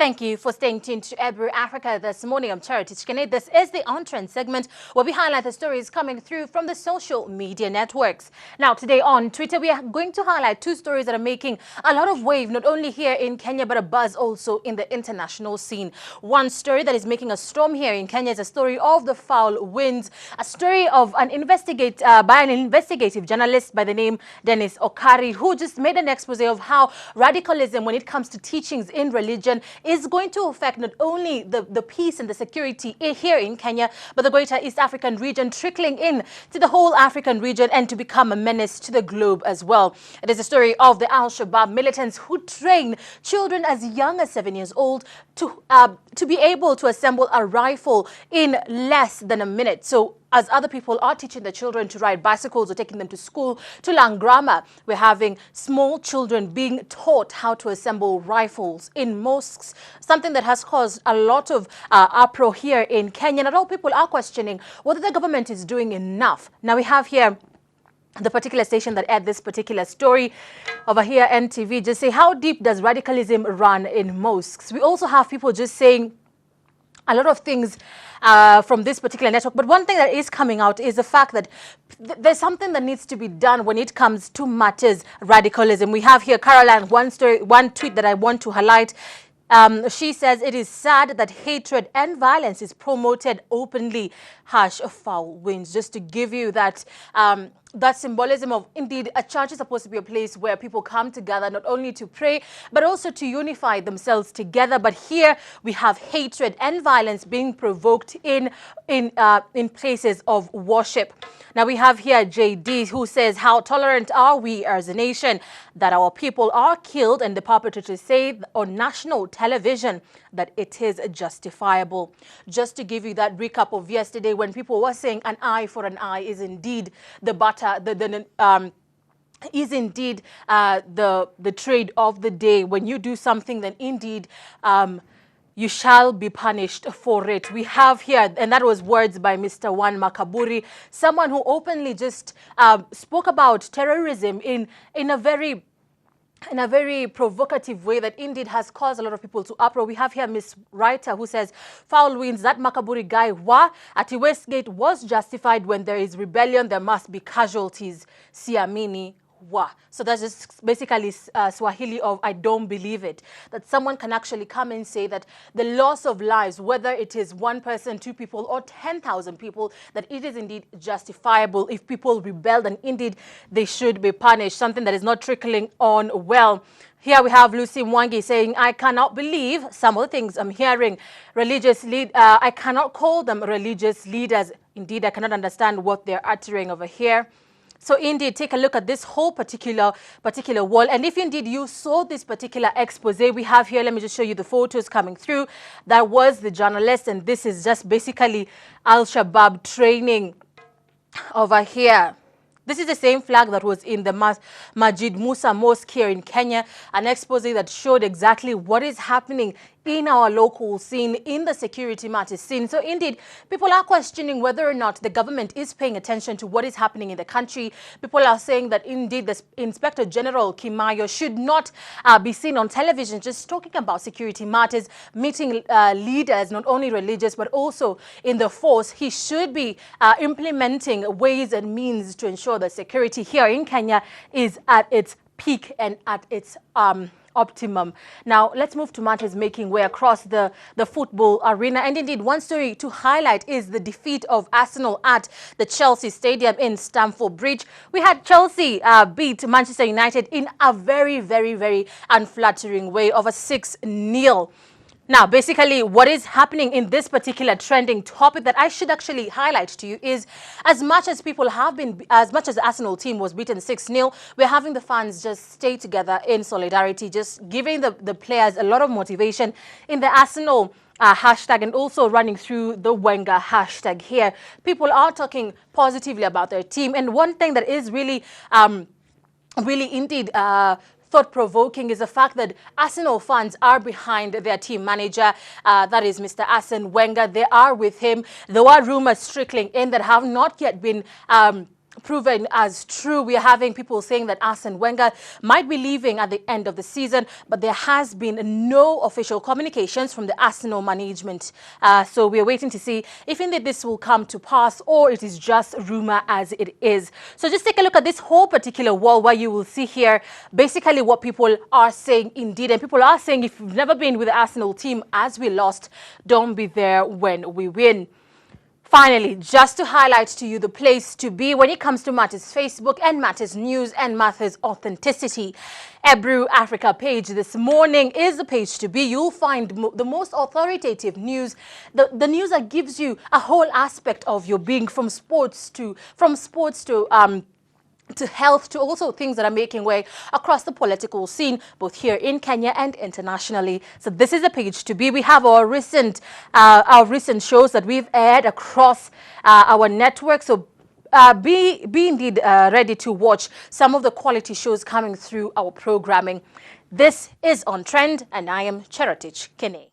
Thank you for staying tuned to Ebru Africa this morning. I'm Cherotich. Kenei. This is the On Trend segment where we highlight the stories coming through from the social media networks. Now, today on Twitter, we are going to highlight two stories that are making a lot of wave, not only here in Kenya, but a buzz also in the international scene. One story that is making a storm here in Kenya is a story of the foul winds, a story of an by an investigative journalist by the name Dennis Okari, who just made an expose of how radicalism, when it comes to teachings in religion, is going to affect not only the peace and the security here in Kenya, but the greater East African region, trickling in to the whole African region and to become a menace to the globe as well. It is a story of the Al-Shabaab militants who train children as young as 7 years old to be able to assemble a rifle in less than a minute. So as other people are teaching the children to ride bicycles or taking them to school to learn grammar, we're having small children being taught how to assemble rifles in mosques, something that has caused a lot of uproar here in Kenya. And a lot of people are questioning whether the government is doing enough. Now we have here the particular station that aired this particular story over here, NTV, just say, how deep does radicalism run in mosques? We also have people just saying a lot of things from this particular network. But one thing that is coming out is the fact that there's something that needs to be done when it comes to matters radicalism. We have here Caroline, one tweet that I want to highlight. She says it is sad that hatred and violence is promoted openly. Harsh foul winds. Just to give you that that symbolism of, indeed, a church is supposed to be a place where people come together not only to pray but also to unify themselves together. But here we have hatred and violence being provoked in places of worship. Now we have here JD, who says, how tolerant are we as a nation that our people are killed and the perpetrators say on national television that it is justifiable. Just to give you that recap of yesterday, when people were saying an eye for an eye is indeed the trade of the day. When you do something, then indeed you shall be punished for it. We have here, and that was words by Mr. Wan Makaburi, someone who openly just spoke about terrorism in a very provocative way that indeed has caused a lot of people to uproar. We have here Miss Writer, who says, foul winds, that Makaburi guy at Westgate was justified. When there is rebellion, there must be casualties. Siamini wa. So that's just basically Swahili of I don't believe it. That someone can actually come and say that the loss of lives, whether it is one person, two people, or 10,000 people, that it is indeed justifiable if people rebel, and indeed they should be punished. Something that is not trickling on well. Here we have Lucy Mwangi saying, I cannot believe some of the things I'm hearing. I cannot call them religious leaders. Indeed, I cannot understand what they're uttering over here. So indeed, take a look at this whole particular wall. And if indeed you saw this particular expose we have here, let me just show you the photos coming through. That was the journalist, and this is just basically Al-Shabaab training over here. This is the same flag that was in the Masjid Musa Mosque here in Kenya, an expose that showed exactly what is happening in our local scene, in the security matters scene. So indeed, people are questioning whether or not the government is paying attention to what is happening in the country. People are saying that indeed the Inspector General Kimayo should not be seen on television just talking about security matters, meeting leaders, not only religious, but also in the force. He should be implementing ways and means to ensure that security here in Kenya is at its peak and at its optimum. Now, let's move to matters making way across the football arena. And indeed, one story to highlight is the defeat of Arsenal at the Chelsea Stadium in Stamford Bridge. We had Chelsea beat Manchester United in a very, very, very unflattering way of a 6-0. Now, basically, what is happening in this particular trending topic that I should actually highlight to you is, as much as people have been, as much as the Arsenal team was beaten 6-0, we're having the fans just stay together in solidarity, just giving the players a lot of motivation in the Arsenal hashtag, and also running through the Wenger hashtag here. People are talking positively about their team. And one thing that is really, indeed, thought-provoking is the fact that Arsenal fans are behind their team manager, that is Mr. Arsene Wenger. They are with him. There are rumors trickling in that have not yet been proven as true. We are having people saying that Arsene Wenger might be leaving at the end of the season, but there has been no official communications from the Arsenal management. So we are waiting to see if indeed this will come to pass or it is just rumor as it is. So just take a look at this whole particular wall where you will see here basically what people are saying indeed. And people are saying if you've never been with the Arsenal team as we lost, don't be there when we win. Finally, just to highlight to you the place to be when it comes to matters Facebook and matters news and matters authenticity. Ebru Africa page this morning is the page to be. You'll find the most authoritative news, the news that gives you a whole aspect of your being, from sports to health, to also things that are making way across the political scene, both here in Kenya and internationally. So this is a page to be. We have our recent shows that we've aired across our network. So be indeed ready to watch some of the quality shows coming through our programming. This is On Trend, and I am Cherotich Kenei.